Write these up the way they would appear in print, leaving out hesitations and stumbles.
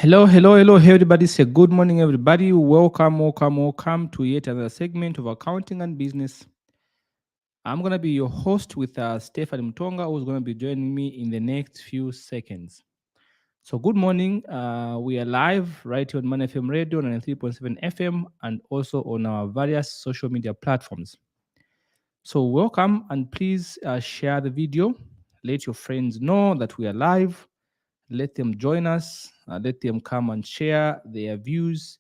Hello, everybody. Say good morning, everybody. Welcome to yet another segment of accounting and business. I'm gonna be your host with Stephanie Mtonga, who's gonna be joining me in the next few seconds. So, good morning. We are live right here on Man FM Radio 93.7 FM and also on our various social media platforms. So, welcome and please share the video. Let your friends know that we are live. Let them join us. Let them come and share their views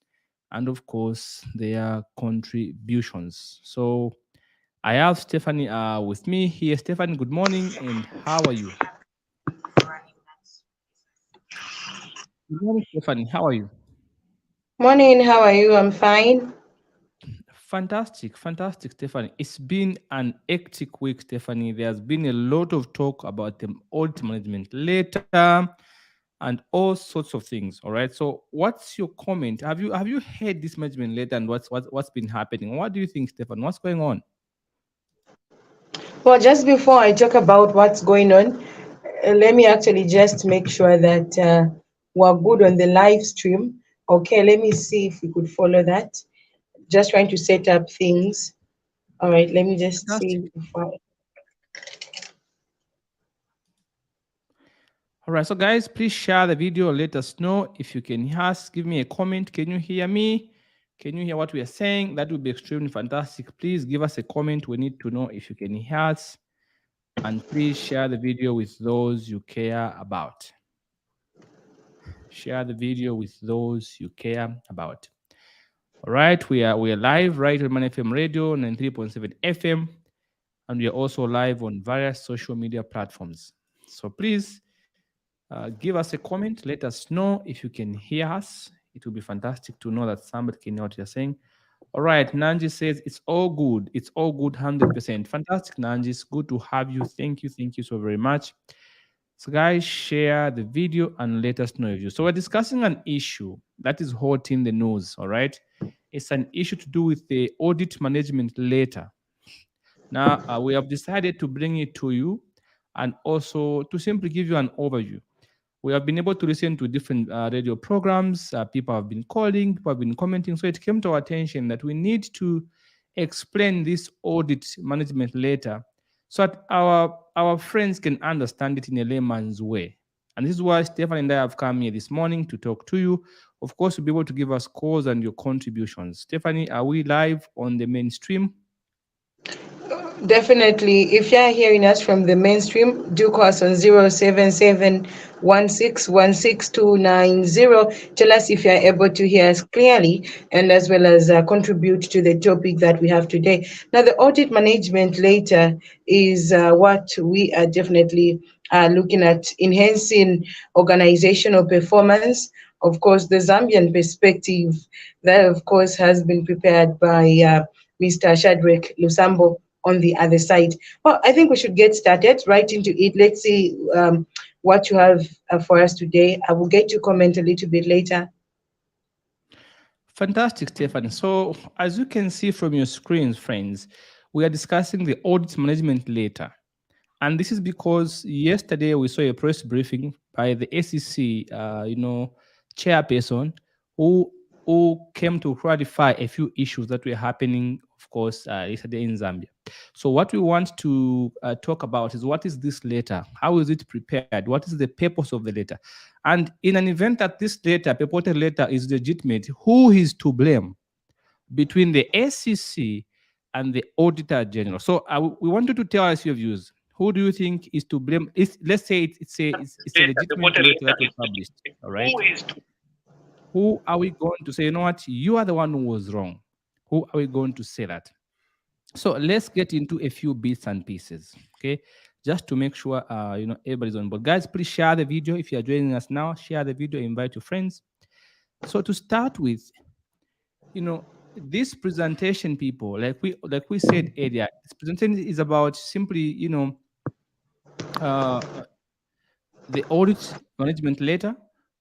and, of course, their contributions. So, I have Stephanie with me here. Stephanie, good morning, and how are you? Good morning, Stephanie. How are you? Morning, how are you? I'm fine. Fantastic, Stephanie. It's been an hectic week, Stephanie. There's been a lot of talk about the audit management later and all sorts of things. All right. So, what's your comment? Have you heard this management later and what's been happening? What do you think, Stefan? What's going on? Well, just before I talk about what's going on, let me actually just make sure that we're good on the live stream. Okay, let me see if we could follow that. Just trying to set up things. All right, let me just Fantastic. see if I. All right. So, guys, please share the video. Let us know if you can hear us. Give me a comment. Can you hear me? Can you hear what we are saying? That would be extremely fantastic. Please give us a comment. We need to know if you can hear us. And please share the video with those you care about. Share the video with those you care about. All right, we are live right on Man FM Radio 93.7 FM, and we are also live on various social media platforms. So please give us a comment. Let us know if you can hear us. It will be fantastic to know that somebody can hear what you're saying. All right, Nanji says it's all good. It's all good, 100%. Fantastic, Nanji. It's good to have you. Thank you so very much. So, guys, share the video and let us know if you. So, we're discussing an issue that is hot in the news. All right, it's an issue to do with the audit management later. Now, we have decided to bring it to you and also to simply give you an overview. We have been able to listen to different radio programs. People have been calling, people have been commenting. So it came to our attention that we need to explain this audit management later so that our friends can understand it in a layman's way. And this is why Stefan and I have come here this morning to talk to you. Of course, you'll be able to give us calls and your contributions. Stephanie, are we live on the mainstream? Definitely, if you're hearing us from the mainstream, do call us on 077 Tell us if you're able to hear us clearly and as well as contribute to the topic that we have today. Now, the audit management later is what we are definitely looking at enhancing organizational performance. Of course, the Zambian perspective that, of course, has been prepared by Mr. Shadrach Lusambo on the other side. Well, I think we should get started right into it. Let's see what you have for us today. I will get to comment a little bit later. Fantastic, Stephanie. So, as you can see from your screens, friends, we are discussing the audit management later. And this is because yesterday we saw a press briefing by the SEC, chairperson, who who came to clarify a few issues that were happening, of course, yesterday in Zambia. So what we want to talk about is what is this letter? How is it prepared? What is the purpose of the letter? And in an event that this letter, purported letter, is legitimate, who is to blame between the SEC and the Auditor General? So we wanted to tell us your views. Who do you think is to blame? Let's say it's a legitimate letter that was published. All right. Who are we going to say? You know what? You are the one who was wrong. Who are we going to say that? So let's get into a few bits and pieces. Okay. Just to make sure everybody's on board. Guys, please share the video. If you are joining us now, share the video, invite your friends. So to start with, this presentation, people, like we said earlier, this presentation is about simply uh, the audit management letter,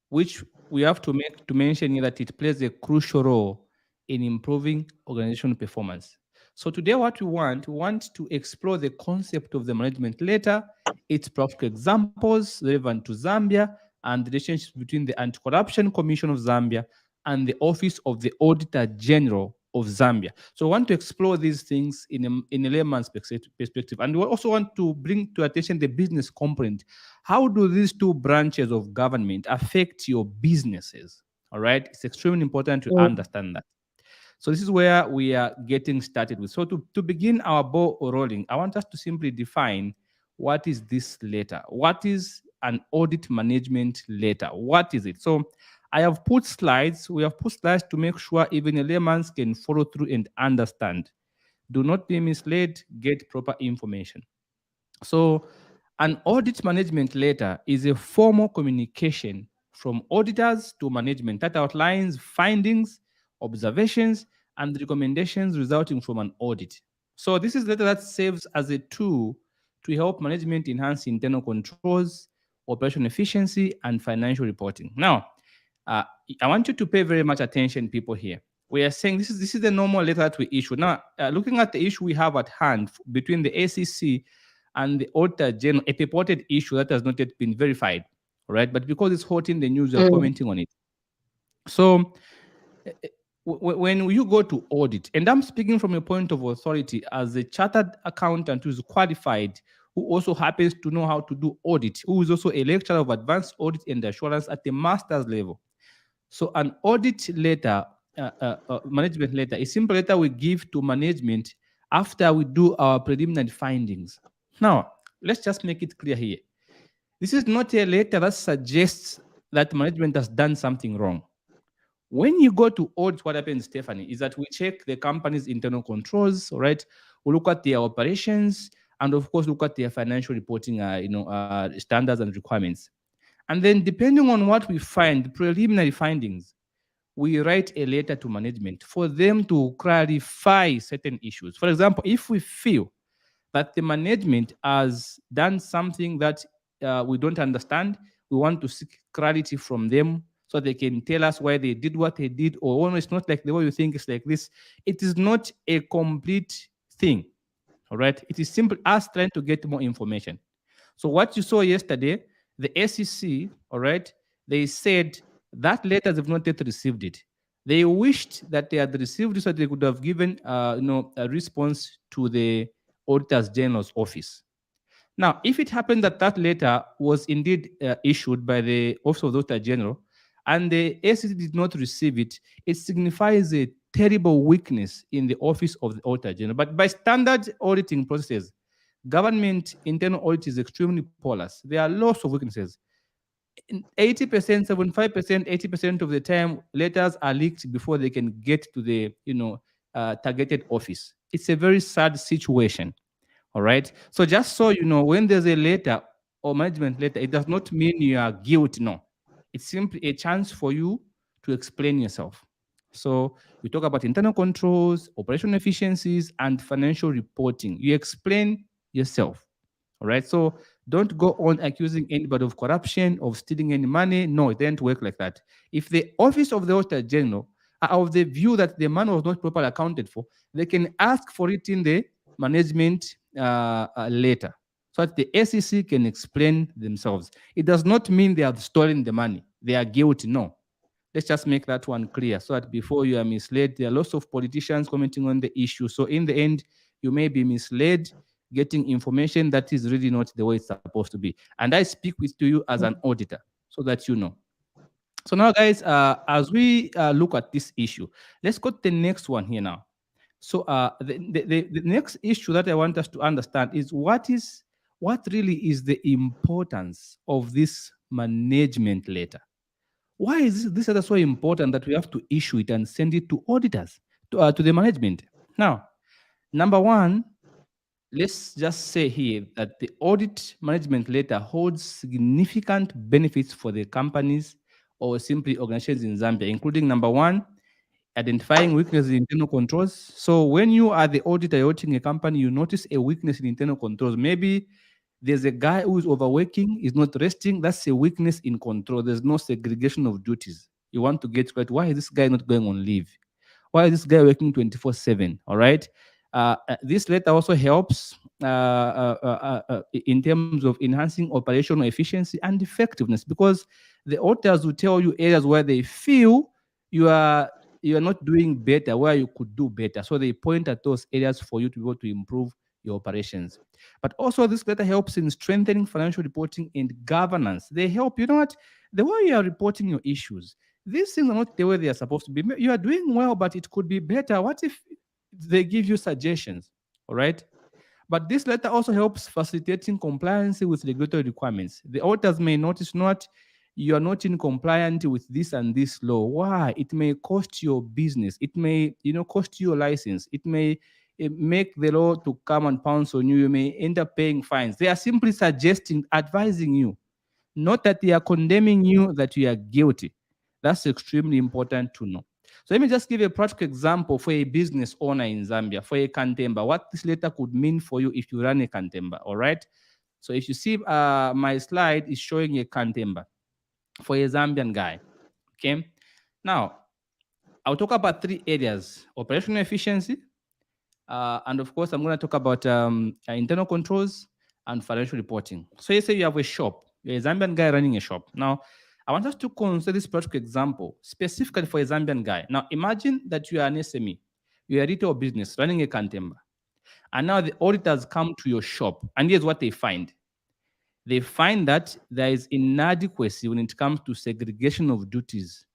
which we have to mention here that it plays a crucial role in improving organizational performance. So today, what we want to explore the concept of the management letter, its practical examples relevant to Zambia, and the relationships between the Anti-Corruption Commission of Zambia and the Office of the Auditor General of Zambia. So I want to explore these things in a layman's perspective. And we also want to bring to attention the business component. How do these two branches of government affect your businesses? All right. It's extremely important to Mm. understand that. So this is where we are getting started with. So to begin our ball rolling, I want us to simply define what is this letter? What is an audit management letter? What is it? So I have put slides. We have put slides to make sure even a layman can follow through and understand. Do not be misled, get proper information. So, an audit management letter is a formal communication from auditors to management that outlines findings, observations, and recommendations resulting from an audit. So, this is a letter that serves as a tool to help management enhance internal controls, operational efficiency, and financial reporting. Now, uh, I want you to pay very much attention, people here. We are saying this is the normal letter that we issue. Now, looking at the issue we have at hand between the ACC and the Auditor General, a purported issue that has not yet been verified, all right? But because it's hot in the news, you're Mm. commenting on it. So when you go to audit, and I'm speaking from a point of authority as a chartered accountant who is qualified, who also happens to know how to do audit, who is also a lecturer of advanced audit and assurance at the master's level. So an audit letter, management letter, a simple letter we give to management after we do our preliminary findings. Now, let's just make it clear here. This is not a letter that suggests that management has done something wrong. When you go to audit, what happens, Stephanie, is that we check the company's internal controls, all right? We look at their operations, and of course, look at their financial reporting, standards and requirements. And then, depending on what we find, preliminary findings, we write a letter to management for them to clarify certain issues. For example, if we feel that the management has done something that we don't understand, we want to seek clarity from them so they can tell us why they did what they did, or oh, no, it's not like the way you think, it's like this. It is not a complete thing, all right? It is simply us trying to get more information. So what you saw yesterday, the SEC, all right, they said that letters have not yet received it. They wished that they had received it so they could have given, a response to the Auditor's General's office. Now, if it happened that that letter was indeed issued by the Office of the Auditor General and the SEC did not receive it, it signifies a terrible weakness in the Office of the Auditor General. But by standard auditing processes, government internal audit is extremely porous. There are lots of weaknesses. 80%, 75%, 80% of the time, letters are leaked before they can get to the targeted office. It's a very sad situation. All right. So just so you know, when there's a letter or management letter, it does not mean you are guilty. No, it's simply a chance for you to explain yourself. So we talk about internal controls, operational efficiencies, and financial reporting. You explain yourself. All right. So don't go on accusing anybody of corruption, of stealing any money. No, it doesn't work like that. If the Office of the Auditor General are of the view that the money was not properly accounted for, they can ask for it in the management later so that the SEC can explain themselves. It does not mean they have stolen the money. They are guilty. No. Let's just make that one clear so that before you are misled, there are lots of politicians commenting on the issue. So in the end, you may be misled, getting information that is really not the way it's supposed to be. And I speak with to you as an auditor so that you know. So now, guys, as we look at this issue, let's go to the next one here now. So the next issue that I want us to understand is what really is the importance of this management letter. Why is this letter so important that we have to issue it and send it to auditors, to the management? Now, number one, let's just say here that the audit management letter holds significant benefits for the companies or simply organizations in Zambia, including number one, identifying weaknesses in internal controls. So when you are the auditor auditing a company, you notice a weakness in internal controls. Maybe there's a guy who is overworking, is not resting. That's a weakness in control. There's no segregation of duties. You want to get right. Why is this guy not going on leave? Why is this guy working 24/7? All right. This letter also helps in terms of enhancing operational efficiency and effectiveness, because the auditors will tell you areas where they feel you are you are not doing better, where you could do better. So they point at those areas for you to be able to improve your operations. But also, this letter helps in strengthening financial reporting and governance. They help, you know what, the way you are reporting your issues, these things are not the way they are supposed to be. You are doing well, but it could be better. What if they give you suggestions? All right. But this letter also helps facilitating compliance with regulatory requirements. The auditors may notice not you are not in compliance with this and this law. Why? It may cost your business. It may, cost you your license. It may make the law to come and pounce on you. You may end up paying fines. They are simply suggesting, advising you, not that they are condemning you that you are guilty. That's extremely important to know. So let me just give a practical example for a business owner in Zambia, for a cantemba, what this letter could mean for you if you run a cantemba, all right? So if you see my slide is showing a cantemba for a Zambian guy, okay? Now, I'll talk about three areas: operational efficiency, and of course, I'm going to talk about internal controls and financial reporting. So you say you have a shop, you're a Zambian guy running a shop. Now, I want us to consider this practical example specifically for a Zambian guy. Now, imagine that you are an SME, you're a retail business running a cantemba, and now the auditors come to your shop, and here's what they find. They find that there is inadequacy when it comes to segregation of duties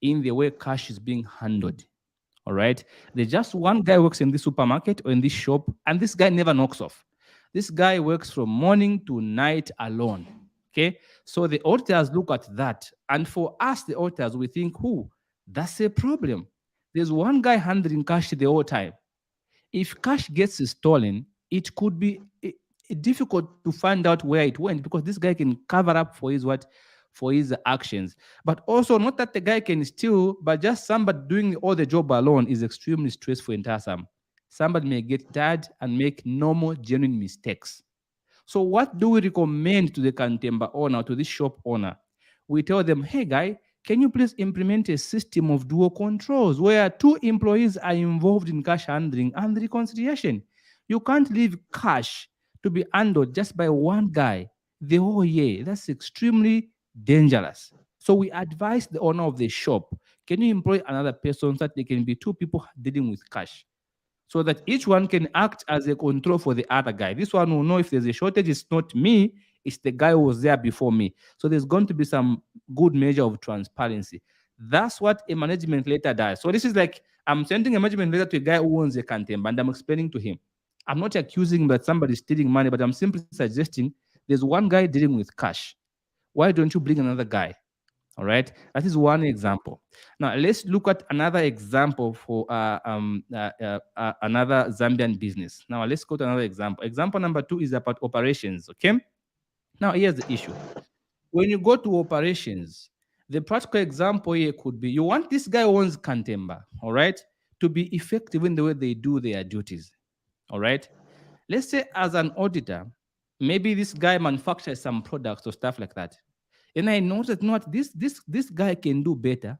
in the way cash is being handled. All right. There's just one guy works in this supermarket or in this shop, and this guy never knocks off. This guy works from morning to night alone. Okay. So the auditors look at that. And for us, the auditors, we think, who? That's a problem. There's one guy handling cash the whole time. If cash gets stolen, it could be difficult to find out where it went, because this guy can cover up for his what, for his actions. But also, not that the guy can steal, but just somebody doing all the job alone is extremely stressful and tiresome. Somebody may get tired and make normal, genuine mistakes. So what do we recommend to the cantemba owner, to this shop owner? We tell them, hey guy, can you please implement a system of dual controls where two employees are involved in cash handling and reconciliation? You can't leave cash to be handled just by one guy the whole year. That's extremely dangerous. So we advise the owner of the shop, can you employ another person so that there can be two people dealing with cash, so that each one can act as a control for the other guy. This one will know if there's a shortage, it's not me, it's the guy who was there before me. So there's going to be some good measure of transparency. That's what a management letter does. So this is like I'm sending a management letter to a guy who owns a canteen, and I'm explaining to him. I'm not accusing him that somebody's stealing money, but I'm simply suggesting there's one guy dealing with cash. Why don't you bring another guy? All right, that is one example. Now let's look at another example for another Zambian business. Now let's go to another example. Example number 2 is about operations. Okay. Now here's the issue. When you go to operations, the practical example here could be you want this guy who owns Kantemba, all right, to be effective in the way they do their duties. All right. Let's say as an auditor, maybe this guy manufactures some products or stuff like that. And I noticed not this guy can do better,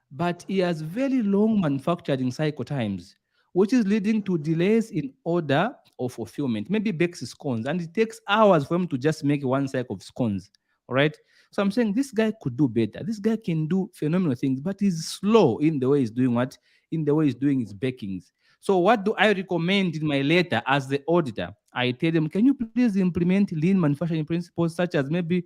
but he has very long manufacturing cycle times, which is leading to delays in order or fulfillment. Maybe bakes scones, and it takes hours for him to just make one cycle of scones. All right. So I'm saying this guy could do better. This guy can do phenomenal things, but he's slow in the way he's doing what? In the way he's doing his bakings. So what do I recommend in my letter as the auditor? I tell them, can you please implement lean manufacturing principles such as maybe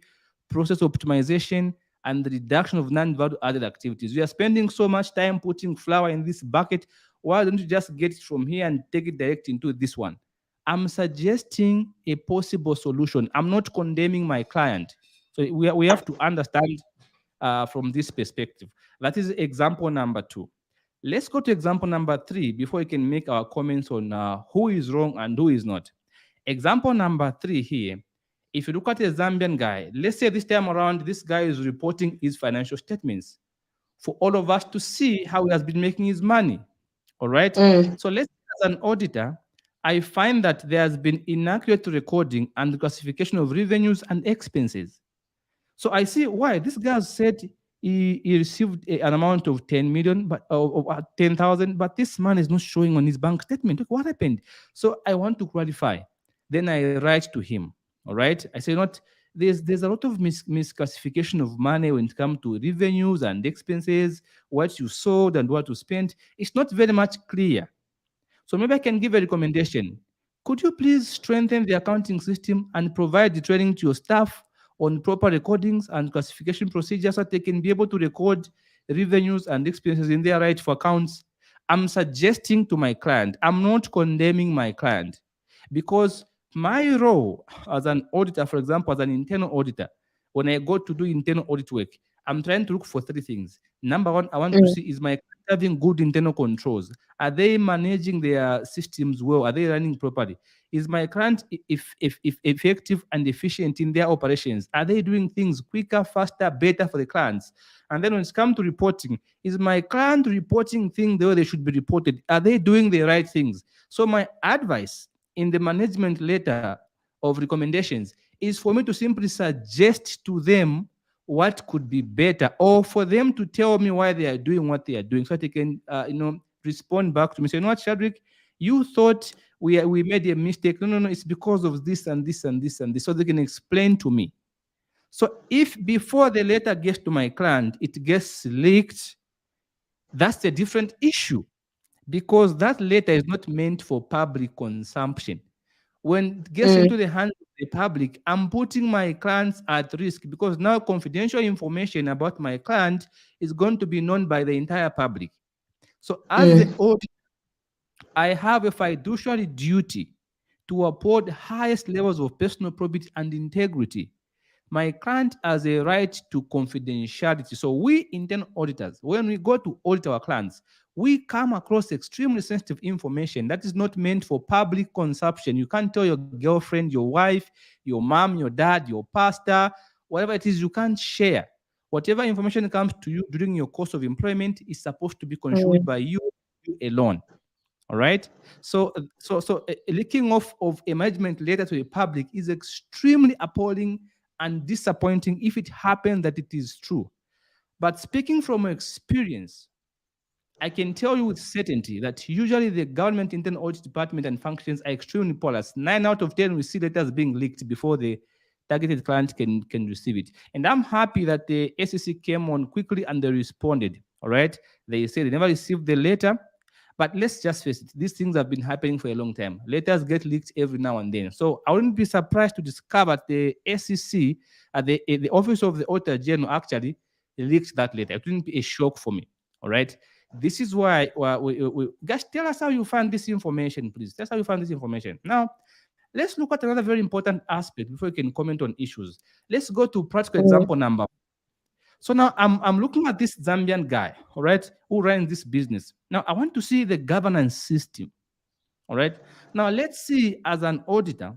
process optimization and the reduction of non-value added activities. We are spending so much time putting flour in this bucket. Why don't you just get it from here and take it direct into this one? I'm suggesting a possible solution. I'm not condemning my client. So we have to understand from this perspective. That is example number 2. Let's go to example number 3 before we can make our comments on who is wrong and who is not. Example number 3 here. If you look at a Zambian guy, let's say this time around, this guy is reporting his financial statements for all of us to see how he has been making his money. All right. Mm. So let's say as an auditor, I find that there has been inaccurate recording and classification of revenues and expenses. So I see why this guy said he received an amount of 10 million, but of 10,000, but this man is not showing on his bank statement. Look, what happened? So I want to clarify. Then I write to him. All right. I say not there's a lot of misclassification of money when it comes to revenues and expenses, what you sold and what you spent. It's not very much clear. So maybe I can give a recommendation. Could you please strengthen the accounting system and provide the training to your staff on proper recordings and classification procedures so that they can be able to record revenues and expenses in their rightful accounts? I'm suggesting to my client, I'm not condemning my client because my role as an auditor, for example, as an internal auditor, when I go to do internal audit work, I'm trying to look for three things. Number one, I want to mm, see is my client having good internal controls? Are they managing their systems well? Are they running properly? Is my client if effective and efficient in their operations? Are they doing things quicker, faster, better for the clients? And then when it's come to reporting, is my client reporting things the way they should be reported? Are they doing the right things? So my advice in the management letter of recommendations is for me to simply suggest to them what could be better, or for them to tell me why they are doing what they are doing, so they can, respond back to me. Say, you know what, Shadrick, you thought we made a mistake. No, no, no. It's because of this and this and this and this. So they can explain to me. So if before the letter gets to my client, it gets leaked, that's a different issue because that letter is not meant for public consumption. When it gets mm, into the hands of the public, I'm putting my clients at risk because now confidential information about my client is going to be known by the entire public. So, as the mm, auditor, I have a fiduciary duty to uphold highest levels of personal probity and integrity. My client has a right to confidentiality. So we internal auditors, when we go to audit our clients, we come across extremely sensitive information that is not meant for public consumption. You can't tell your girlfriend, your wife, your mom, your dad, your pastor, whatever it is, you can't share. Whatever information comes to you during your course of employment is supposed to be controlled mm, by you alone. All right. So a leaking of a management letter to the public is extremely appalling and disappointing if it happens that it is true. But speaking from experience, I can tell you with certainty that usually the government internal audit department and functions are extremely porous. 9 out of 10 we see letters being leaked before the targeted client can receive it. And I'm happy that the SEC came on quickly and they responded. All right. They said they never received the letter. But let's just face it, these things have been happening for a long time. Letters get leaked every now and then. So I wouldn't be surprised to discover the SEC, the Office of the Auditor General, actually leaked that letter. It wouldn't be a shock for me. All right. This is why guys, tell us how you find this information, please. Tell us how you find this information. Now, let's look at another very important aspect before we can comment on issues. Let's go to practical example mm, number. So now I'm looking at this Zambian guy, all right, who runs this business. Now I want to see the governance system. All right. Now let's see, as an auditor,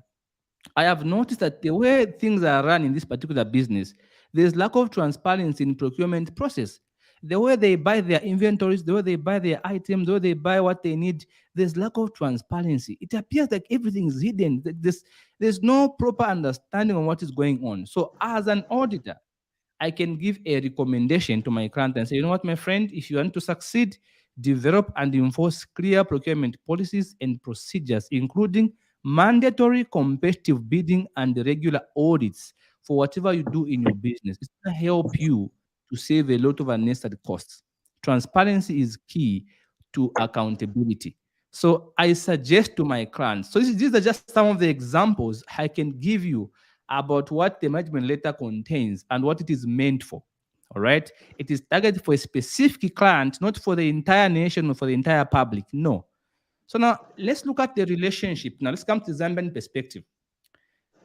I have noticed that the way things are run in this particular business, there's lack of transparency in procurement process. The way they buy their inventories, the way they buy their items, the way they buy what they need, there's lack of transparency. It appears like everything is hidden. There's no proper understanding of what is going on. So as an auditor, I can give a recommendation to my client and say, you know what, my friend, if you want to succeed, develop and enforce clear procurement policies and procedures, including mandatory competitive bidding and regular audits for whatever you do in your business. It's going to help you to save a lot of unnecessary costs. Transparency is key to accountability. So I suggest to my clients, so these are just some of the examples I can give you about what the management letter contains and what it is meant for. All right. It is targeted for a specific client, not for the entire nation or for the entire public. No. So now let's look at the relationship. Now let's come to Zambian perspective.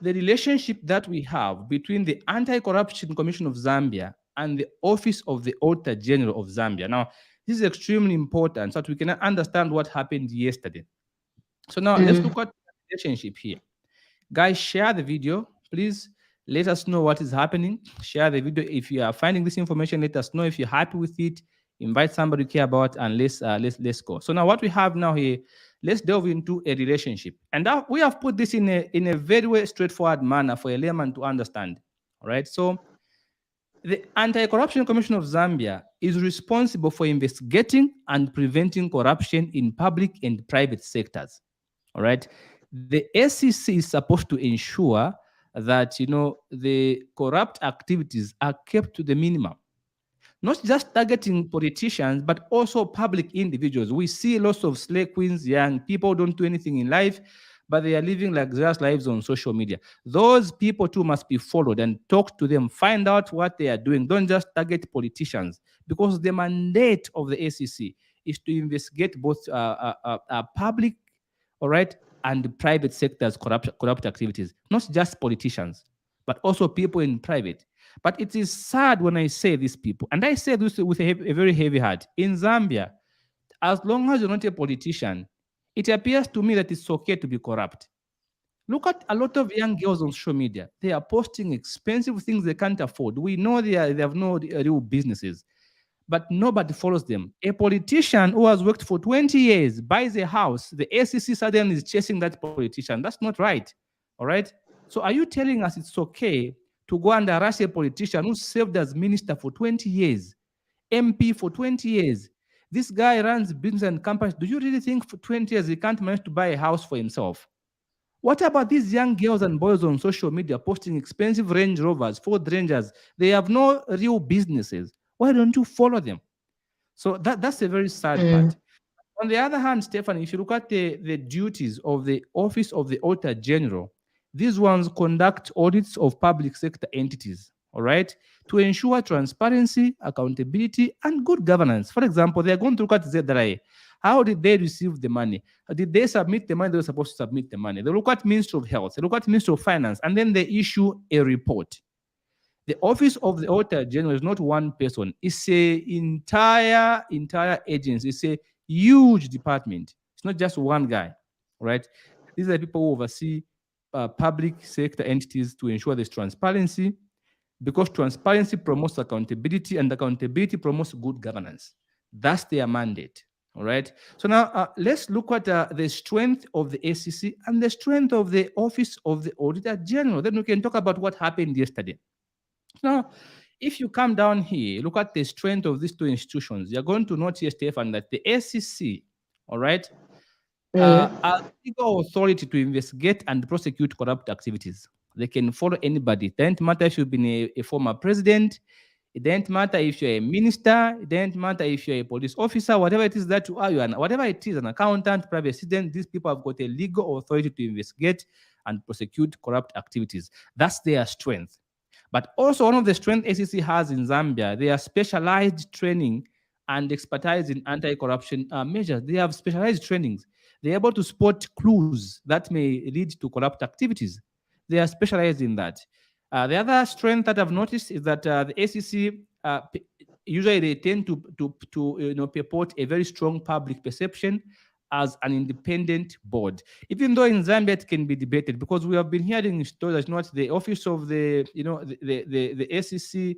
The relationship that we have between the Anti-Corruption Commission of Zambia and the Office of the Auditor General of Zambia. Now, this is extremely important so that we can understand what happened yesterday. So now let's look mm. at the relationship here. Guys, share the video. Please let us know what is happening. Share the video. If you are finding this information, let us know. If you're happy with it, invite somebody you care about, and let's go. So now what we have now here, let's delve into a relationship. And that, we have put this in a very straightforward manner for a layman to understand. All right. So the Anti-Corruption Commission of Zambia is responsible for investigating and preventing corruption in public and private sectors. All right. The SEC is supposed to ensure that the corrupt activities are kept to the minimum, not just targeting politicians, but also public individuals. We see lots of slay queens, young people don't do anything in life, but they are living luxurious lives on social media. Those people too must be followed and talk to them, find out what they are doing. Don't just target politicians, because the mandate of the ACC is to investigate both public, all right, and private sectors corrupt activities, not just politicians, but also people in private. But it is sad when I say these people, and I say this with a very heavy heart. In Zambia, as long as you're not a politician, it appears to me that it's okay to be corrupt. Look at a lot of young girls on social media. They are posting expensive things they can't afford. We know they have no real businesses, but nobody follows them. A politician who has worked for 20 years buys a house, the ACC suddenly is chasing that politician. That's not right. All right? So are you telling us it's okay to go and harass a politician who served as minister for 20 years, MP for 20 years? This guy runs business and companies. Do you really think for 20 years he can't manage to buy a house for himself? What about these young girls and boys on social media posting expensive Range Rovers, Ford Rangers? They have no real businesses. Why don't you follow them? So that's a very sad Mm. part. On the other hand, Stefan, if you look at the duties of the Office of the Auditor General, these ones conduct audits of public sector entities, all right, to ensure transparency, accountability, and good governance. For example, they are going to look at ZRA. How did they receive the money? Did they submit the money they were supposed to submit the money? They look at Ministry of Health, they look at Ministry of Finance, and then they issue a report. The office of the auditor general is not one person, it's a entire agency. It's a huge department. It's not just one guy, right? These are the people who oversee public sector entities to ensure there's transparency, because transparency promotes accountability and accountability promotes good governance. That's their mandate. All right. So now let's look at the strength of the ACC and the strength of the Office of the Auditor General. Then we can talk about what happened yesterday. Now, if you come down here, look at the strength of these two institutions, you're going to notice, Stefan, that the SEC, all right, Mm. are legal authority to investigate and prosecute corrupt activities. They can follow anybody. It doesn't matter if you've been a former president. It doesn't matter if you're a minister. It doesn't matter if you're a police officer. Whatever it is that you are, whatever it is, an accountant, private citizen, these people have got a legal authority to investigate and prosecute corrupt activities. That's their strength. But also, one of the strengths ACC has in Zambia, they are specialized training and expertise in anti-corruption measures. They have specialized trainings. They're able to spot clues that may lead to corrupt activities. They are specialized in that. The other strength that I've noticed is that the ACC usually they tend to purport a very strong public perception as an independent board. Even though in Zambia it can be debated, because we have been hearing stories that not the office of the ACC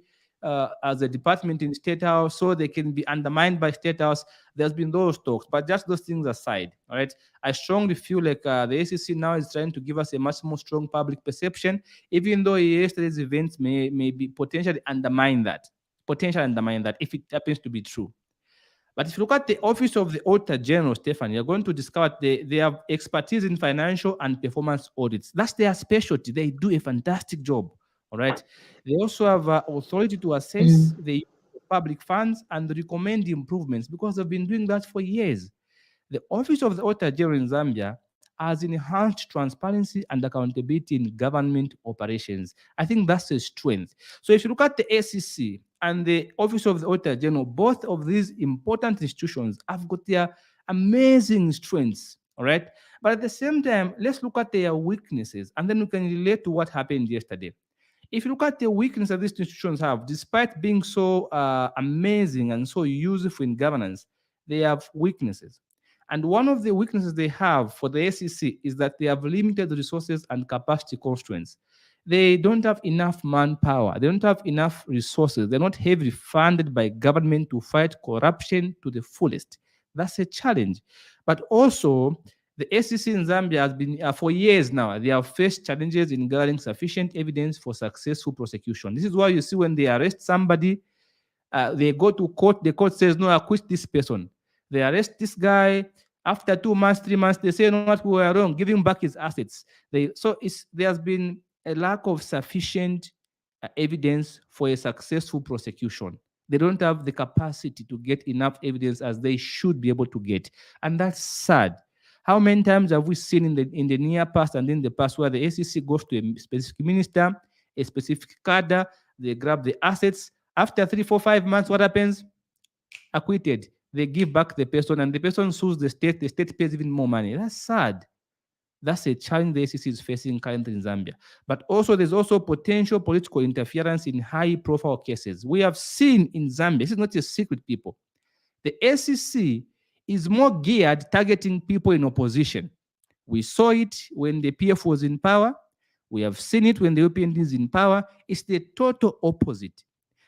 as a department in State House, so they can be undermined by State House. There's been those talks, but just those things aside, all right. I strongly feel like the ACC now is trying to give us a much more strong public perception, even though yesterday's events may be potentially undermine that if it happens to be true. But if you look at the Office of the Auditor General, Stefan, you're going to discover they have expertise in financial and performance audits. That's their specialty. They do a fantastic job. All right. They also have authority to assess Mm. the use of public funds and recommend improvements, because they've been doing that for years. The Office of the Auditor General in Zambia has enhanced transparency and accountability in government operations. I think that's a strength. So if you look at the ACC and the Office of the Auditor General, both of these important institutions have got their amazing strengths. All right. But at the same time, let's look at their weaknesses and then we can relate to what happened yesterday. If you look at the weakness that these institutions have, despite being so amazing and so useful in governance, they have weaknesses. And one of the weaknesses they have for the SEC is that they have limited resources and capacity constraints. They don't have enough manpower. They don't have enough resources. They're not heavily funded by government to fight corruption to the fullest. That's a challenge. But also, the SEC in Zambia has been, for years now, they have faced challenges in gathering sufficient evidence for successful prosecution. This is why you see when they arrest somebody, they go to court, the court says, no, acquit this person. They arrest this guy. After 2 months, 3 months, they say, no, what, we were wrong, give him back his assets. So there has been a lack of sufficient evidence for a successful prosecution. They don't have the capacity to get enough evidence as they should be able to get. And that's sad. How many times have we seen in the near past and in the past where the ACC goes to a specific minister, a specific cadre, they grab the assets. After 3, 4, 5 months, what happens? Acquitted. They give back the person and the person sues the state pays even more money. That's sad. That's a challenge the ACC is facing currently in Zambia. But also, there's also potential political interference in high profile cases. We have seen in Zambia, this is not a secret, people. The ACC is more geared targeting people in opposition. We saw it when the PF was in power. We have seen it when the UPND is in power. It's the total opposite.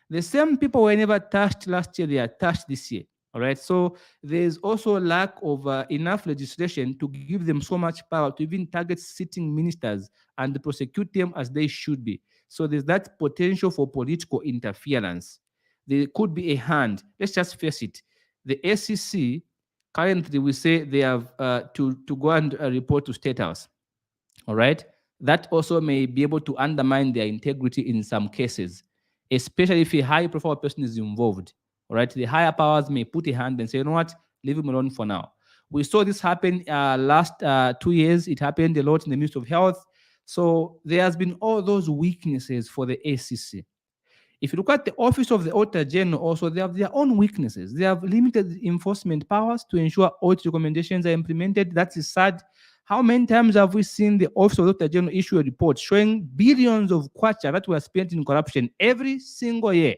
The same people were never touched last year, they are touched this year. All right. So there's also a lack of enough legislation to give them so much power to even target sitting ministers and prosecute them as they should be. So there's that potential for political interference. There could be a hand. Let's just face it. The ACC currently, we say they have to go and report to State House. All right. That also may be able to undermine their integrity in some cases, especially if a high profile person is involved. All right. The higher powers may put a hand and say, you know what, leave him alone for now. We saw this happen last 2 years. It happened a lot in the Ministry of Health. So there has been all those weaknesses for the ACC. If you look at the Office of the Auditor General, also, they have their own weaknesses. They have limited enforcement powers to ensure audit recommendations are implemented. That is sad. How many times have we seen the Office of the Auditor General issue a report showing billions of kwacha that were spent in corruption every single year?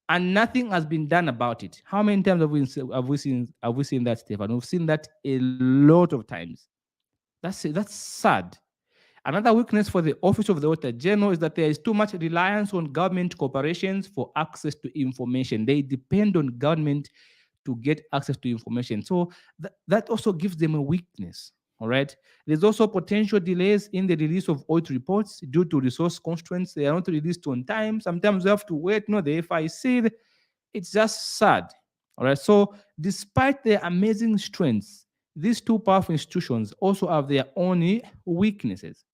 And nothing has been done about it. How many times have we seen that, Stefan? We've seen that a lot of times. That's sad. Another weakness for the Office of the Auditor General is that there is too much reliance on government corporations for access to information. They depend on government to get access to information. So that also gives them a weakness. All right. There's also potential delays in the release of audit reports due to resource constraints. They are not released on time. Sometimes we have to wait. No, the FIC. It's just sad. All right. So despite their amazing strengths, these two powerful institutions also have their own weaknesses.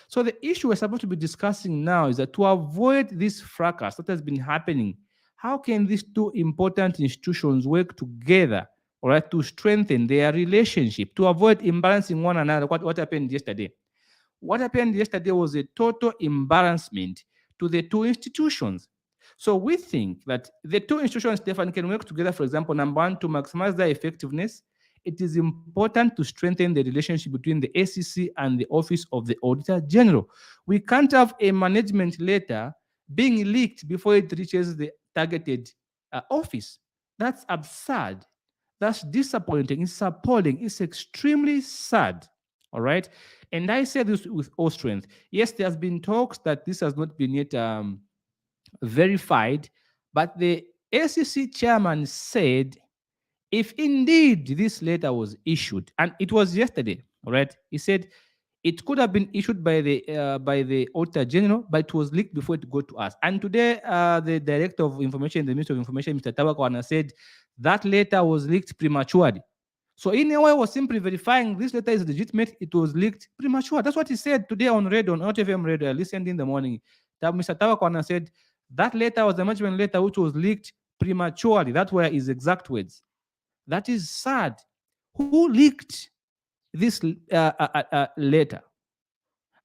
So the issue we're supposed to be discussing now is that to avoid this fracas that has been happening, how can these two important institutions work together, all right, to strengthen their relationship, to avoid imbalancing one another? What happened yesterday? What happened yesterday was a total embarrassment to the two institutions. So we think that the two institutions, Stefan, can work together, for example, number one, to maximize their effectiveness. It is important to strengthen the relationship between the ACC and the Office of the Auditor General. We can't have a management letter being leaked before it reaches the targeted office. That's absurd. That's disappointing. It's appalling. It's extremely sad. All right. And I say this with all strength. Yes, there's been talks that this has not been yet verified, but the ACC chairman said if indeed this letter was issued, and it was yesterday, all right, he said it could have been issued by the Auditor General, but it was leaked before it got to us. And today, the Director of Information, the Minister of Information, Mr. Tabakwana, said that letter was leaked prematurely. So in a way, was simply verifying this letter is legitimate. It was leaked premature. That's what he said today on radio, on OTFM radio. I listened in the morning. Mr. Tabakwana said that letter was the management letter which was leaked prematurely. That were his exact words. That is sad. Who leaked this letter?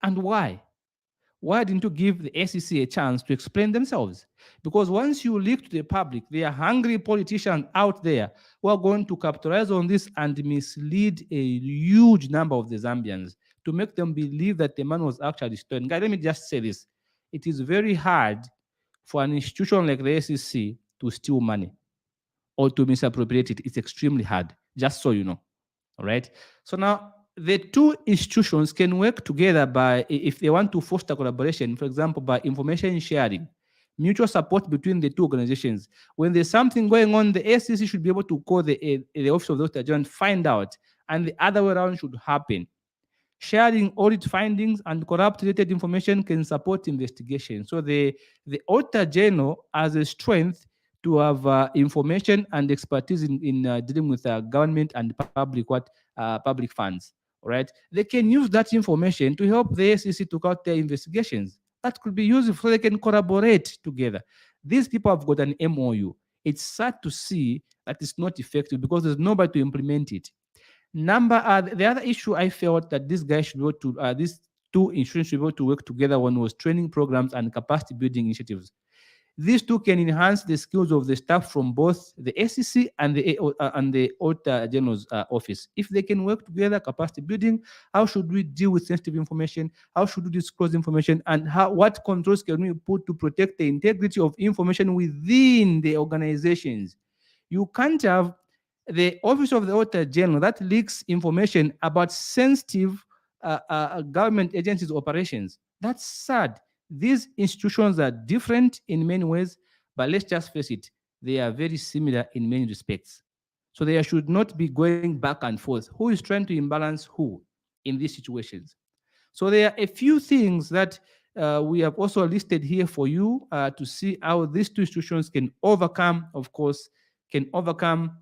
And why? Why didn't you give the SEC a chance to explain themselves? Because once you leak to the public, there are hungry politicians out there who are going to capitalize on this and mislead a huge number of the Zambians to make them believe that the man was actually stolen. Guys, let me just say this. It is very hard for an institution like the SEC to steal money or to misappropriate it. It's extremely hard, just so you know. All right. So now the two institutions can work together by, if they want to foster collaboration, for example, by information sharing, mutual support between the two organizations. When there's something going on, the SEC should be able to call the Office of the Auditor General and find out, and the other way around should happen. Sharing audit findings and corrupt-related information can support investigation. So the Auditor General has a strength to have information and expertise in dealing with government and public funds. right? They can use that information to help the SEC to out their investigations. That could be useful so they can collaborate together. These people have got an MOU. It's sad to see that it's not effective because there's nobody to implement it. The other issue I felt that this guy should be able to, these two insurance should be able to work together one was training programs and capacity building initiatives. These two can enhance the skills of the staff from both the SEC and the Auditor General's office. If they can work together, capacity building, how should we deal with sensitive information? How should we disclose information? And what controls can we put to protect the integrity of information within the organizations? You can't have the Office of the Auditor General that leaks information about sensitive government agencies' operations. That's sad. These institutions are different in many ways, but let's just face it, they are very similar in many respects. So there should not be going back and forth. Who is trying to imbalance who in these situations? So there are a few things that we have also listed here for you to see how these two institutions can overcome, of course, can overcome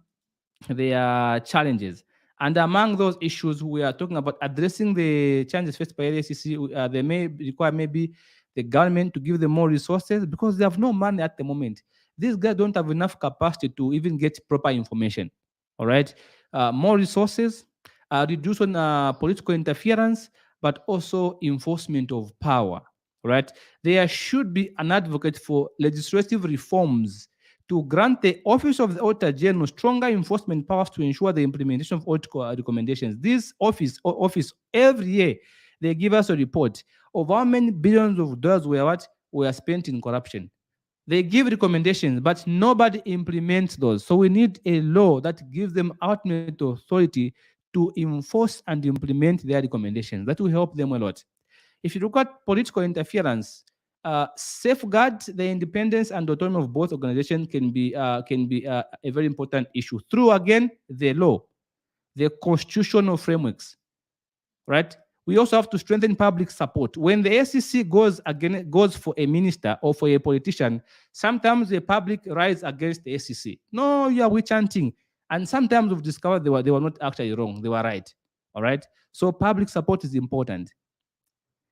their challenges. And among those issues, we are talking about addressing the challenges faced by the SEC. They may require maybe the government to give them more resources because they have no money at the moment. These guys don't have enough capacity to even get proper information. All right, more resources, reduce on political interference, but also enforcement of power. Right, there should be an advocate for legislative reforms to grant the Office of the Auditor General stronger enforcement powers to ensure the implementation of audit recommendations. This office every year they give us a report of how many billions of dollars were spent in corruption. They give recommendations, but nobody implements those. So we need a law that gives them ultimate authority to enforce and implement their recommendations. That will help them a lot. If you look at political interference, safeguard the independence and autonomy of both organizations can be a very important issue through again the law, the constitutional frameworks, right? We also have to strengthen public support. When the SEC goes for a minister or for a politician, sometimes the public rise against the SEC. No, you are witch hunting, and sometimes we've discovered they were not actually wrong; they were right. All right. So public support is important.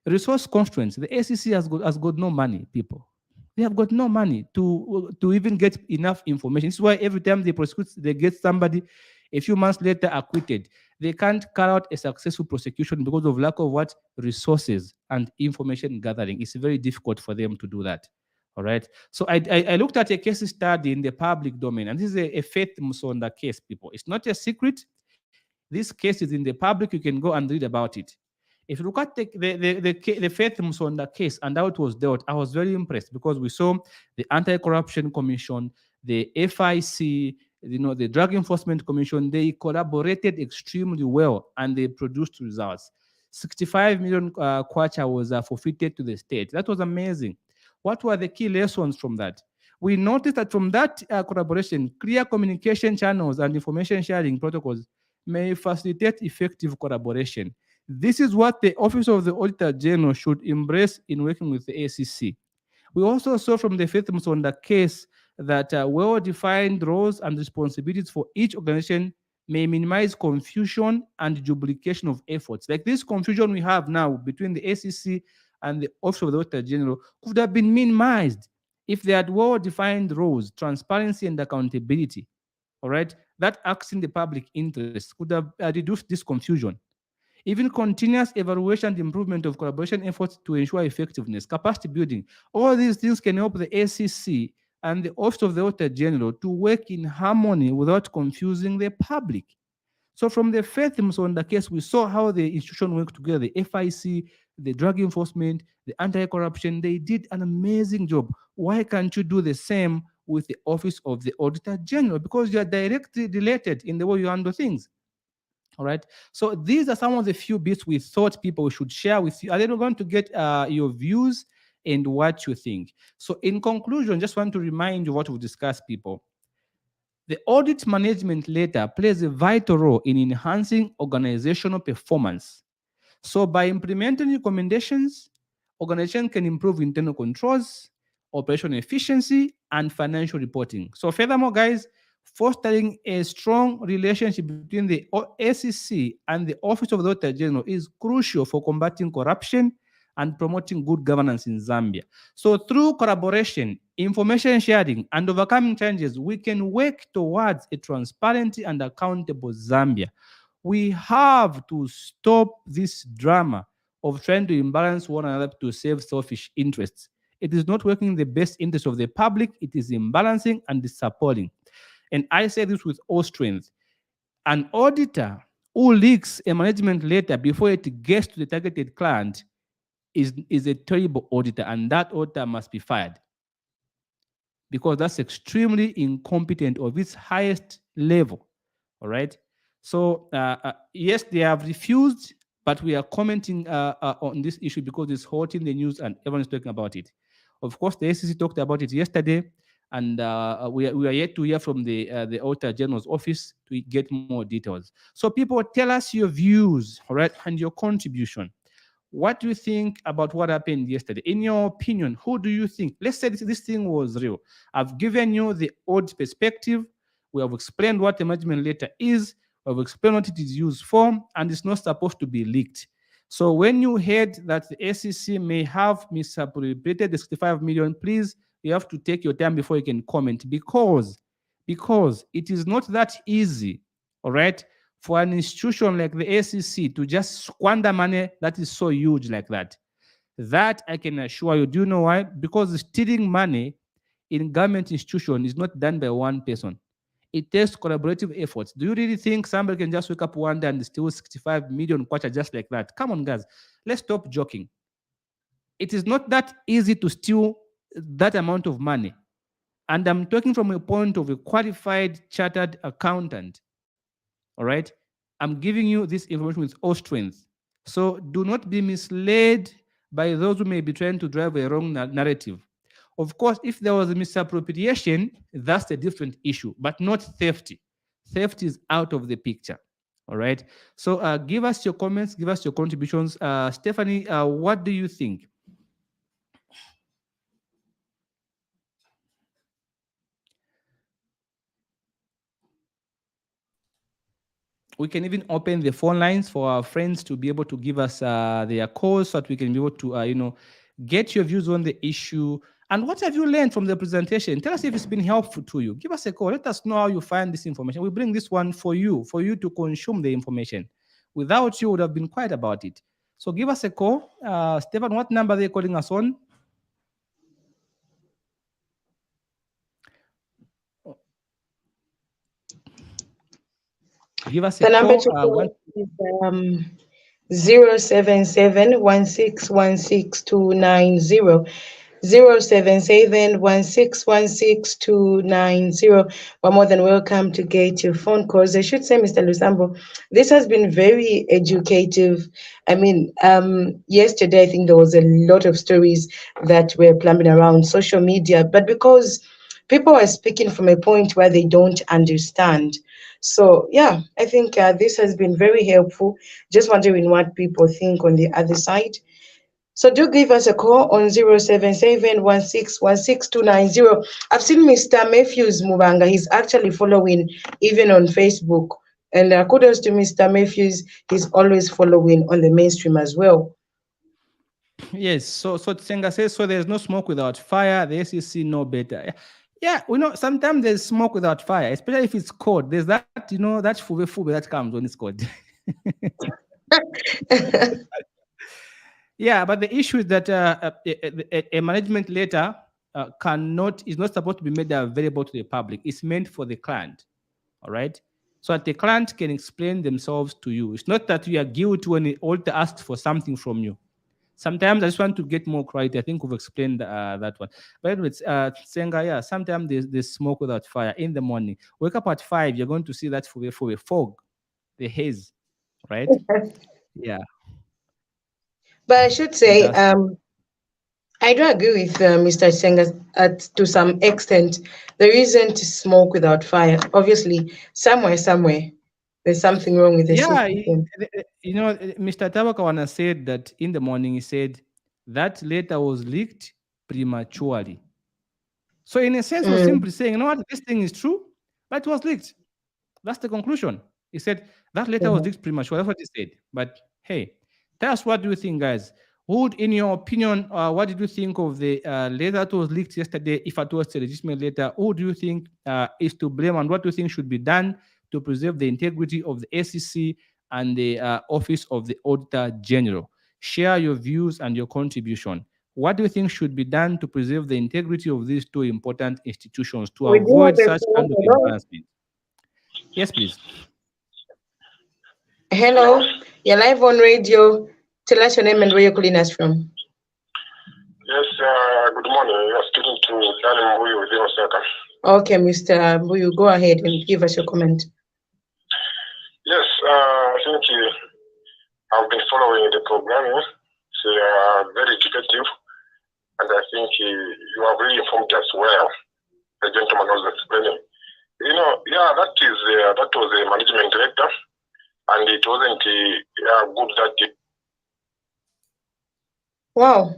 Resource constraints. The SEC has got no money, people. They have got no money to even get enough information. This is why every time they prosecute, they get somebody a few months later acquitted. They can't carry out a successful prosecution because of lack of what resources and information gathering. It's very difficult for them to do that. All right. So I looked at a case study in the public domain, and this is a Faith Musonda case, people. It's not a secret. This case is in the public. You can go and read about it. If you look at the Faith Musonda case and how it was dealt, I was very impressed because we saw the Anti-Corruption Commission, the FIC, the Drug Enforcement Commission. They collaborated extremely well and they produced results. 65 million kwacha was forfeited to the state. That was amazing. What were the key lessons from that? We noticed that from that collaboration, clear communication channels and information sharing protocols may facilitate effective collaboration. This is what the Office of the Auditor General should embrace in working with the ACC. We also saw from the Faith Musonda case that well-defined roles and responsibilities for each organization may minimize confusion and duplication of efforts. Like this confusion we have now between the ACC and the Office of the Auditor General could have been minimized if they had well-defined roles, transparency and accountability. All right, that acts in the public interest could have reduced this confusion. Even continuous evaluation and improvement of collaboration efforts to ensure effectiveness, capacity building, all these things can help the ACC and the Office of the Auditor General to work in harmony without confusing the public. So from the Faith Musonda case, we saw how the institution worked together, the FIC, the drug enforcement, the anti-corruption, they did an amazing job. Why can't you do the same with the Office of the Auditor General? Because you are directly related in the way you handle things. All right. So these are some of the few bits we thought people should share with you. Are they going to get your views and what you think? So in conclusion, just want to remind you what we've discussed, people. The audit management letter plays a vital role in enhancing organizational performance. So by implementing recommendations, organization can improve internal controls, operational efficiency, and financial reporting. So furthermore, guys, fostering a strong relationship between the SEC and the Office of the Auditor General is crucial for combating corruption and promoting good governance in Zambia. So, through collaboration, information sharing, and overcoming challenges, we can work towards a transparent and accountable Zambia. We have to stop this drama of trying to imbalance one another to save selfish interests. It is not working in the best interest of the public, it is imbalancing and disappointing. And I say this with all strength. An auditor who leaks a management letter before it gets to the targeted client is a terrible auditor, and that auditor must be fired because that's extremely incompetent of its highest level. All right. So, yes, they have refused, but we are commenting on this issue because it's hot in the news and everyone is talking about it. Of course, the SEC talked about it yesterday, and we are yet to hear from the Auditor General's office to get more details. So, people, tell us your views, all right, and your contribution. What do you think about what happened yesterday? In your opinion, who do you think? Let's say this thing was real. I've given you the old perspective. We have explained what a management letter is. We have explained what it is used for, and it's not supposed to be leaked. So when you heard that the SEC may have misappropriated the 65 million, please, you have to take your time before you can comment because it is not that easy, all right, for an institution like the SEC to just squander money that is so huge like that. That I can assure you. Do you know why? Because stealing money in government institution is not done by one person. It takes collaborative efforts. Do you really think somebody can just wake up one day and steal 65 million kwacha just like that? Come on, guys. Let's stop joking. It is not that easy to steal that amount of money. And I'm talking from a point of a qualified chartered accountant. All right. I'm giving you this information with all strength. So do not be misled by those who may be trying to drive a wrong narrative. Of course, if there was a misappropriation, that's a different issue, but not theft. Theft is out of the picture. All right. So give us your comments, give us your contributions. Stephanie, what do you think? We can even open the phone lines for our friends to be able to give us their calls so that we can be able to, get your views on the issue. And what have you learned from the presentation? Tell us if it's been helpful to you. Give us a call. Let us know how you find this information. We bring this one for you to consume the information. Without you, would have been quiet about it. So give us a call. Stefan, what number are they calling us on? Give us a The number call. to call is 07716162290. 07716162290. We're more than welcome to get your phone calls. I should say, Mr. Lusambo, this has been very educative. I mean, yesterday I think there was a lot of stories that were plumbing around social media, but because people are speaking from a point where they don't understand. So, yeah, I think this has been very helpful. Just wondering what people think on the other side. So do give us a call on 07716162290. I've seen Mr. Matthews Mubanga. He's actually following even on Facebook. And kudos to Mr. Matthews. He's always following on the mainstream as well. Yes, so Tsenga says so there's no smoke without fire. The SEC know better. Yeah, sometimes there's smoke without fire, especially if it's cold. There's that, that fube that comes when it's cold. Yeah, but the issue is that a management letter is not supposed to be made available to the public. It's meant for the client, all right? So that the client can explain themselves to you. It's not that you are guilty when the auditor asks for something from you. Sometimes I just want to get more clarity. I think we've explained that one. But anyways, Senga, yeah, sometimes there's smoke without fire in the morning. Wake up at 5, you're going to see that for a fog, the haze, right? Yeah, But I should say, fantastic. I do agree with Mr. Senga to some extent. There isn't smoke without fire. Obviously, somewhere, there's something wrong with the Yeah, system. Mr. Tabakawana said that in the morning, he said that letter was leaked prematurely. So in a sense, was Mm. simply saying, you know what, this thing is true, but it was leaked. That's the conclusion. He said that letter was Mhm. leaked premature. That's what he said. But hey, tell us, what do you think, guys? Would, in your opinion, what did you think of the letter that was leaked yesterday? If it was a legitimate letter, who do you think is to blame, and what do you think should be done to preserve the integrity of the SEC and the Office of the Auditor General? Share your views and your contribution. What do you think should be done to preserve the integrity of these two important institutions to We do avoid have a such call. kind of Hello. embarrassment? Yes, please. Hello. You're live on radio. Tell us your name and where you're calling us from. Yes, good morning. You're speaking to Danny Mbuyu within Osaka. Okay, Mr. Buyu, go ahead and give us your comment. Yes, I think I've been following the program. It's very educative, and I think you have really informed us well. The gentleman was explaining. That was a management director, and it wasn't good that Wow,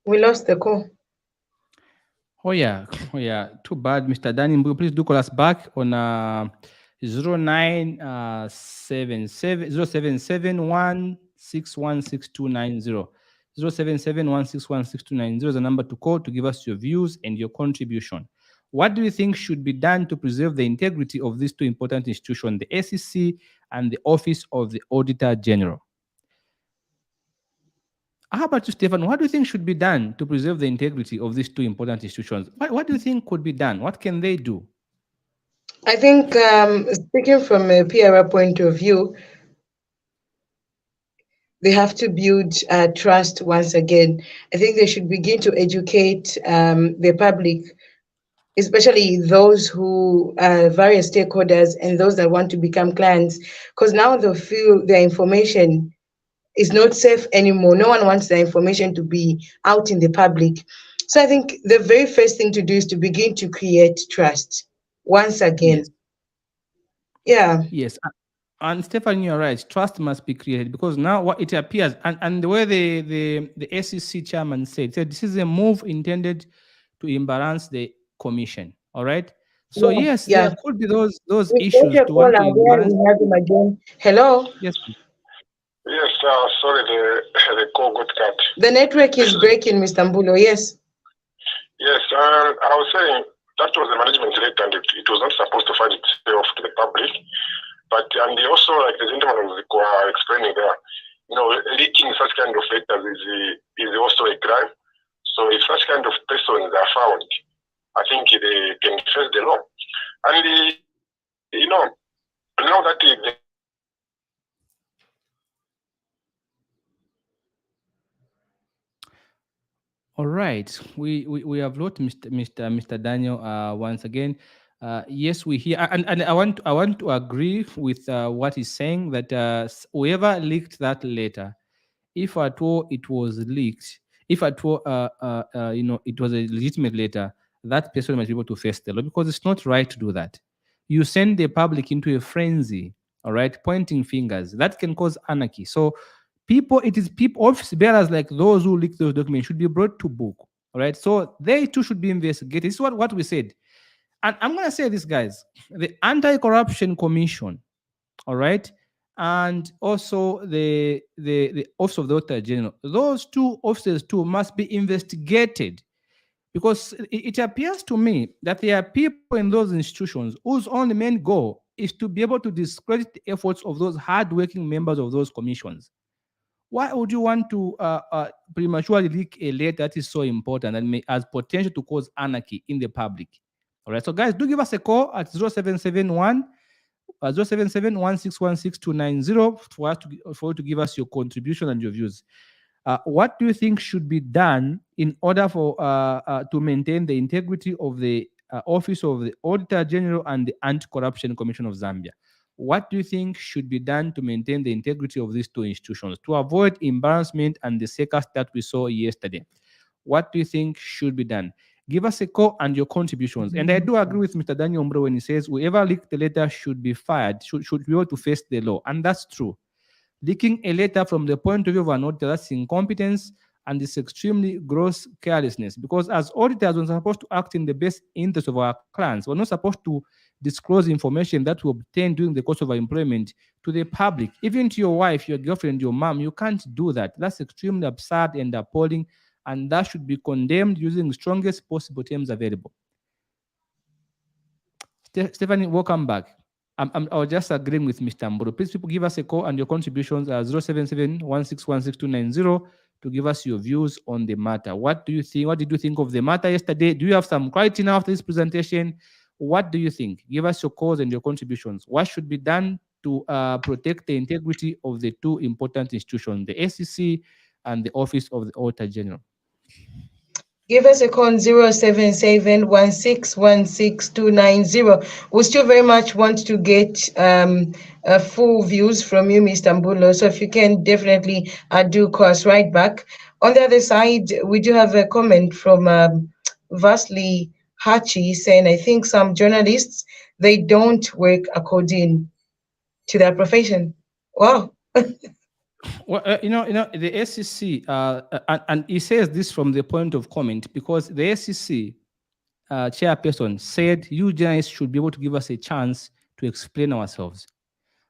we lost the call. Oh yeah, oh yeah. Too bad, Mr. Danny Mbuyu. Please do call us back on 0977 is the number to call to give us your views and your contribution. What do you think should be done to preserve the integrity of these two important institutions, the SEC and the Office of the Auditor General? How about you, Stefan? What do you think should be done to preserve the integrity of these two important institutions? What do you think could be done? What can they do? I think, speaking from a PRA point of view, they have to build trust once again. I think they should begin to educate the public, especially those who are various stakeholders and those that want to become clients, because now they feel their information is not safe anymore. No one wants their information to be out in the public. So I think the very first thing to do is to begin to create trust once Yes, again. Yeah. yes. And Stefan, you're right. Trust must be created because now what it appears, and the way the SEC chairman said this is a move intended to embarrass the commission. All right. So Yeah. yes, there Yeah. could be those We've issues got a to want to caller there. embarrass. We have him again. Hello. Yes, please. yes, sorry, the call got cut. The network This is is breaking, Mr. Mbulo. Yes. yes. I was saying that was the management director, and it was not supposed to find itself to the public. But and also, like the gentleman was explaining there, leaking such kind of letters is also a crime. So if such kind of persons are found, I think they can face the law. And now that All right, we have lost Mr. Daniel once again. Yes, we hear, and I want to agree with what he's saying that whoever leaked that letter, if at all it was leaked, if at all it was a legitimate letter, that person must be able to face the law because it's not right to do that. You send the public into a frenzy, all right, pointing fingers that can cause anarchy. So it is people, office bearers like those who leak those documents should be brought to book. All right. So they too should be investigated. This is what we said. And I'm gonna say this, guys. The Anti-Corruption Commission, all right, and also the Office of the Auditor General, those two offices too must be investigated because it appears to me that there are people in those institutions whose only main goal is to be able to discredit the efforts of those hardworking members of those commissions. Why would you want to prematurely leak a letter that is so important and may has potential to cause anarchy in the public? All right, so guys, do give us a call at 0771 0771616290 for you to give us your contribution and your views. What do you think should be done in order for to maintain the integrity of the Office of the Auditor General and the Anti-Corruption Commission of Zambia? What do you think should be done to maintain the integrity of these two institutions to avoid embarrassment and the circus that we saw yesterday? What do you think should be done? Give us a call and your contributions. And I do agree with Mr. Daniel Umbro when he says whoever leaked the letter should be fired, should be able to face the law. And that's true. Leaking a letter from the point of view of an auditor, that's incompetence, and it's extremely gross carelessness, because as auditors, we're supposed to act in the best interest of our clients. We're not supposed to disclose information that we obtain during the course of our employment to the public, even to your wife, your girlfriend, your mom. You can't do that. That's extremely absurd and appalling, and that should be condemned using the strongest possible terms available. Stephanie, welcome back. I was just agreeing with Mr. Mburu. Please, people, give us a call, and your contributions are 077 to give us your views on the matter. What do you think? What did you think of the matter yesterday? Do you have some clarity now after this presentation? What do you think? Give us your calls and your contributions. What should be done to protect the integrity of the two important institutions, the SEC and the Office of the Auditor General? Give us a call on 077 We still very much want to get full views from you, Mr. Mbulo. So if you can, definitely do call us right back. On the other side, we do have a comment from Vasily Hachi saying, I think some journalists, they don't work according to their profession. Wow. Well, the SEC, and he says this from the point of comment, because the SEC chairperson said, you journalists should be able to give us a chance to explain ourselves.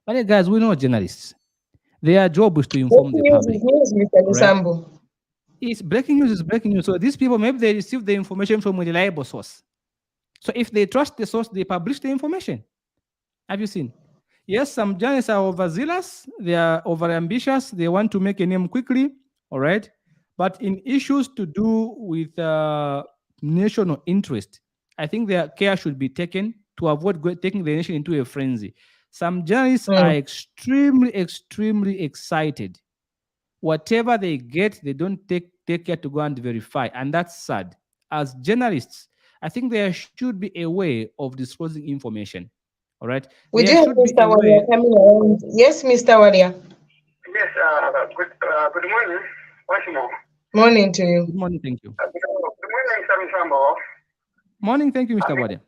But guys, we're not journalists. Their job is to inform the public. News, Mr. Right? Lusambo. It's breaking news is breaking news. So these people, maybe they receive the information from a reliable source. So if they trust the source, they publish the information. Have you seen? Yes, some journalists are overzealous, they are overambitious, they want to make a name quickly, all right? But in issues to do with national interest, I think their care should be taken to avoid taking the nation into a frenzy. Some journalists are extremely, extremely excited. Whatever they get, they don't take care to go and verify, and that's sad. As journalists, I think there should be a way of disclosing information. All right. We do There have should be Mr. a Walia way. coming around. Yes, Mr. Walia. Yes, good morning. Once more. Morning to you. Good morning. Thank you. Good morning, Mr. Sambo. Morning. Thank you, Mr. Wade.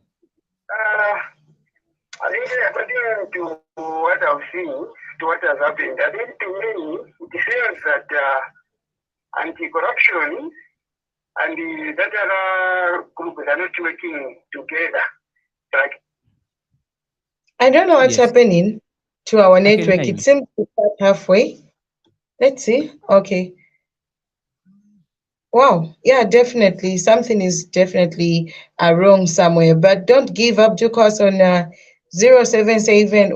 I think according to what I've seen, to what has happened, I think to me, it seems that anti-corruption and that other group are not working together. Like, I don't know what's Yes. happening to our I can hear network. you. It seems to start halfway. Let's see. Okay. Wow. Yeah, definitely. Something is definitely wrong somewhere. But don't give up. Do call us on 077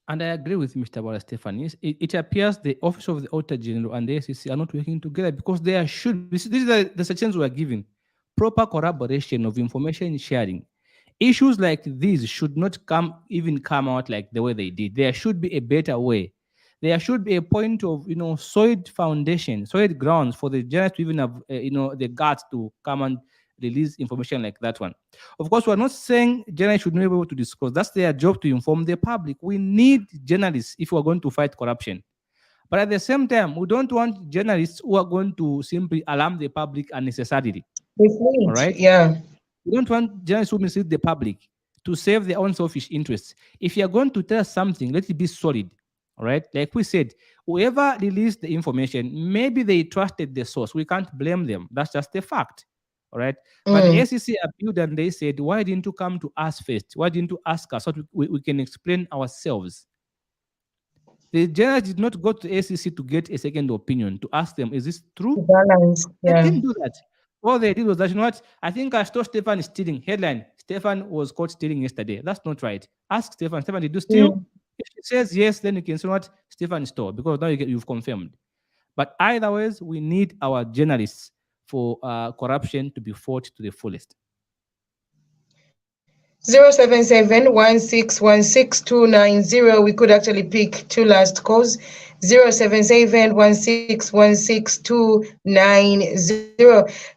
And I agree with Mr. Wale Stephanie. It appears the Office of the Auditor General and the SEC are not working together, because there should be, these are the suggestions we are giving, proper collaboration of information sharing. Issues like these should not come out like the way they did. There should be a better way. There should be a point of solid foundation, solid grounds for the journalists to even have the guts to come and release information like that one. Of course, we're not saying journalists should not be able to disclose. That's their job, to inform the public. We need journalists if we're going to fight corruption. But at the same time, we don't want journalists who are going to simply alarm the public unnecessarily. All right? Yeah. We don't want journalists who mislead the public to save their own selfish interests. If you're going to tell us something, let it be solid. All right? Like we said, whoever released the information, maybe they trusted the source. We can't blame them. That's just a fact. All right. But the SEC appealed and they said, why didn't you come to us first? Why didn't you ask us so we can explain ourselves? The judge did not go to the SEC to get a second opinion, to ask them, is this true? Balance. They Yeah. didn't do that. All they did was that, I think I saw Stefan stealing. Headline, Stefan was caught stealing yesterday. That's not right. Ask Stefan, did you steal? If he says yes, then you can say what Stefan stole, because now you've confirmed. But either ways, we need our journalists for corruption to be fought to the fullest. 077 We could actually pick two last calls. 077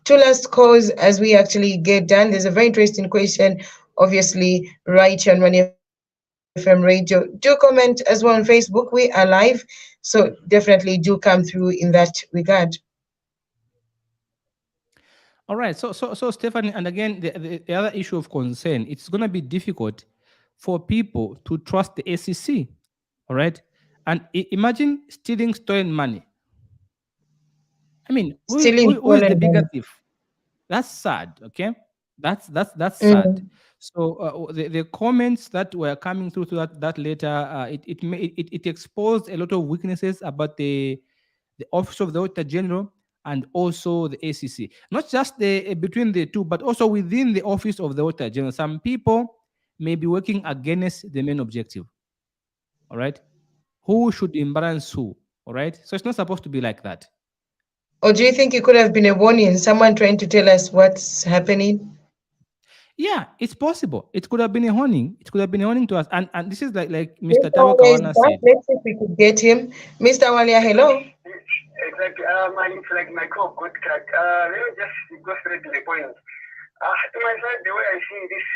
Two last calls as we actually get done. There's a very interesting question, obviously, right here on Money FM Radio. Do comment as well on Facebook. We are live, so definitely do come through in that regard. All right. So Stephanie, and again, the other issue of concern, it's going to be difficult for people to trust the SEC. All right. And imagine stealing stolen money. I mean, Stealing who is the stolen bigger money. thief? That's sad. Okay, that's sad. Mm. So the comments that were coming through to that letter, it exposed a lot of weaknesses about the office of the auditor general and also the ACC. Not just the between the two, but also within the office of the auditor general. Some people may be working against the main objective. All right, who should embarrass who? All right, so it's not supposed to be like that. Or do you think it could have been a warning, someone trying to tell us what's happening? Yeah, it's possible. It could have been a warning. It could have been a warning to us. And this is like Mr. Mr. Tawa Walia is Kawana back. said. Let's see if we could get him. Mr. Walia, hello. Exactly. It's like my call got cut. Let me just go straight to the point. To my side, the way I see this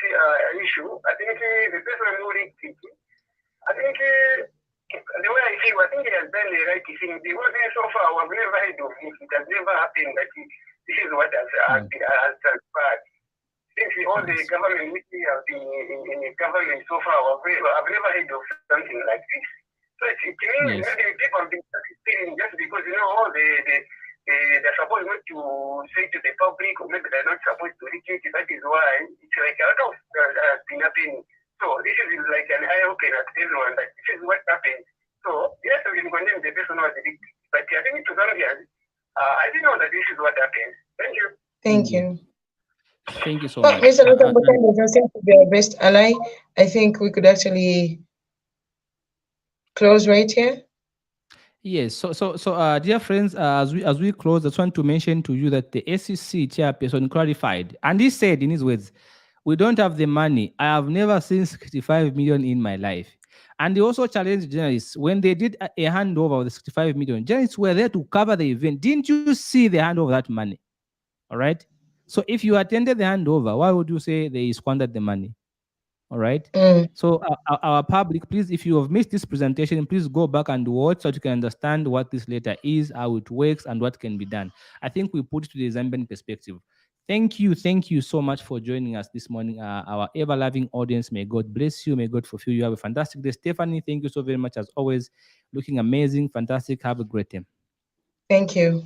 issue, I think the person who rigged it, I think the way I see, I think he has done the right thing. Because so far, I've never heard of it. It has never happened that this is what has transpired. Since all the Yes. government which we have been in the government so far, I've never heard of something like this. So it means Yes. maybe people have been participating just because all they're supposed not to say to the public, or maybe they're not supposed to reach it. That is why it's like a lot of has been happening. So this is like an eye opener to everyone that this is what happened. So yes, we can condemn the person who was the victim, but I think to Zambians, I didn't know that this is what happened. Thank you. Thank Indeed. you. Thank you so Well, much. Mr. Lutambo does seem to be our best ally. I think we could actually close right here. Yes. Dear friends, as we close, I just want to mention to you that the SEC chairperson clarified, and he said in his words, "We don't have the money. I have never seen 65 million in my life." And he also challenged journalists when they did a handover of the 65 million. Journalists were there to cover the event. Didn't you see the handover of that money? All right. So if you attended the handover, why would you say they squandered the money? All right. Mm. So our public, please, if you have missed this presentation, please go back and watch so you can understand what this letter is, how it works, and what can be done. I think we put it to the Zambian perspective. Thank you so much for joining us this morning, our ever-loving audience. May God bless you. May God fulfill you. Have a fantastic day. Stephanie, thank you so very much as always. Looking amazing, fantastic. Have a great day. Thank you.